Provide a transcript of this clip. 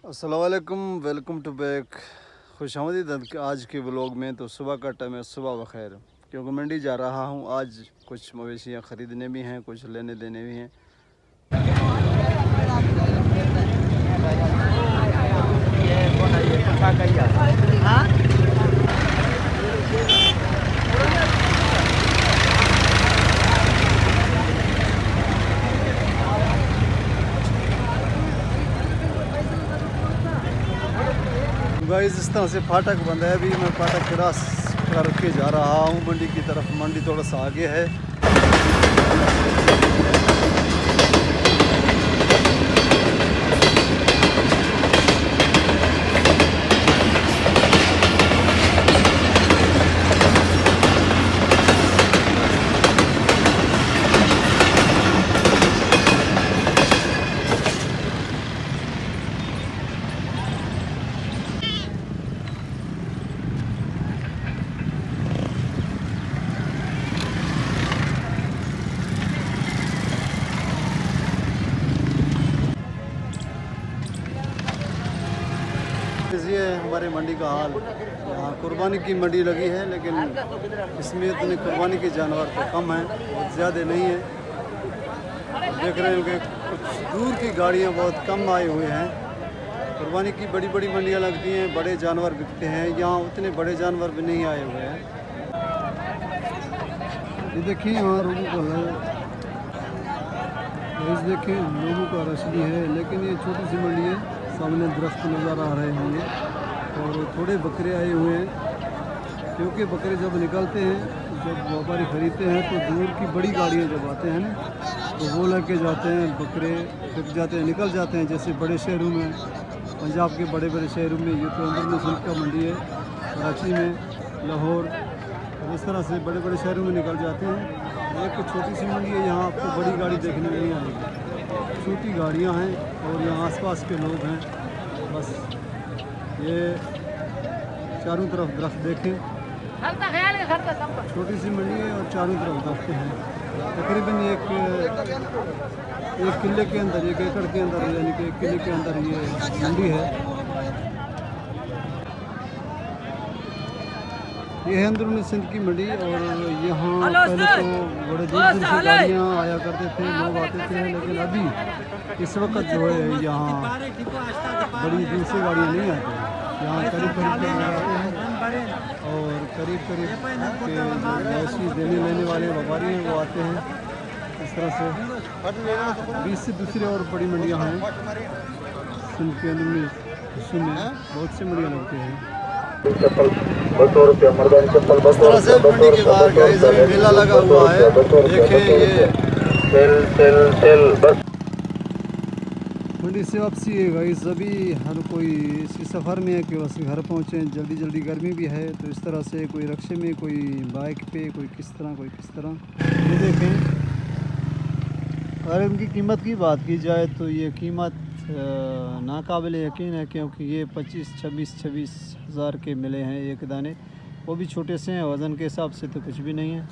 अस्सलामुअलैकुम, welcome to back. खुशामदीद आज के व्लॉग में। तो सुबह का टाइम है, सुबह बखैर, क्योंकि मंडी जा रहा हूँ। आज कुछ मवेशियाँ ख़रीदने भी हैं, कुछ लेने देने भी हैं। गाइस इस तरह से फाटक बंद है। अभी मैं फाटक क्रॉस करके जा रहा हूँ मंडी की तरफ। मंडी थोड़ा सा आगे है। ये हमारे मंडी का हाल। यहाँ कुर्बानी की मंडी लगी है, लेकिन इसमें इतने कुर्बानी के जानवर तो कम हैं, बहुत ज़्यादा नहीं है। देख रहे हैं कि कुछ दूर की गाड़ियाँ बहुत कम आए हुए हैं। कुर्बानी की बड़ी बड़ी मंडियाँ लगती हैं, बड़े जानवर बिकते हैं। यहाँ उतने बड़े जानवर भी नहीं आए हुए हैं। ये देखिए यहाँ लोगों का देखिए लोगों का रश भी है, लेकिन ये छोटी सी मंडी है। सामने दरख्त नज़र आ रहे होंगे और थोड़े बकरे आए हुए हैं, क्योंकि बकरे जब निकलते हैं, जब व्यापारी ख़रीदते हैं तो दूर की बड़ी गाड़ियाँ जब आते हैं ना, तो वो लेके जाते हैं। बकरे बिक जाते हैं, निकल जाते हैं। जैसे बड़े शहरों में, पंजाब के बड़े बड़े शहरों में, ये तो अंदर में सिल्क का मंडी है, कराची में, लाहौर, और इस तरह से बड़े बड़े शहरों में निकल जाते हैं। एक छोटी सी मंडी है, यहाँ आपको बड़ी गाड़ी देखने में नहीं आएगी। छोटी गाड़ियाँ हैं और यहाँ आसपास के लोग हैं। बस ये चारों तरफ दरख्त देखें, छोटी सी मंडी है और चारों तरफ दरख्त हैं। तकरीबन एक किले के अंदर, 1 एकड़ के अंदर, यानी कि 1 किले के अंदर ये मंडी है। ये है अंदरूनी सिंध की मंडी। और यहाँ पहले तो बड़े दूर दूर से गाड़ियाँ आया करते थे, लोग आते थे, लेकिन अभी इस वक्त जो है यहाँ बड़ी दूर से गाड़ियाँ नहीं आती हैं। यहाँ करीब करीब के लोग आते हैं और करीब करीब के जो मवेशी देने लेने वाले व्यापारी हैं वो आते हैं। इस तरह से 20 से दूसरी और बड़ी मंडियाँ हैं सिंध के अंदरूनी हिस्से में। बहुत सी मंडियाँ लगती हैं। इस तरह से मंडी के बाहर गाइस अभी मेला लगा हुआ है। देखें ये मंडी से वापसी है गाइस। अभी हर कोई इसी सफ़र में है कि बस घर पहुँचे, जल्दी जल्दी। गर्मी भी है, तो इस तरह से कोई रिक्शे में, कोई बाइक पे, कोई किस तरह, कोई किस तरह। ये देखें, अगर इनकी कीमत की बात की जाए तो ये कीमत नाकाबिल यकीन है, क्योंकि ये 26 हज़ार के मिले हैं एक दाने। वो भी छोटे से हैं, वज़न के हिसाब से तो कुछ भी नहीं है।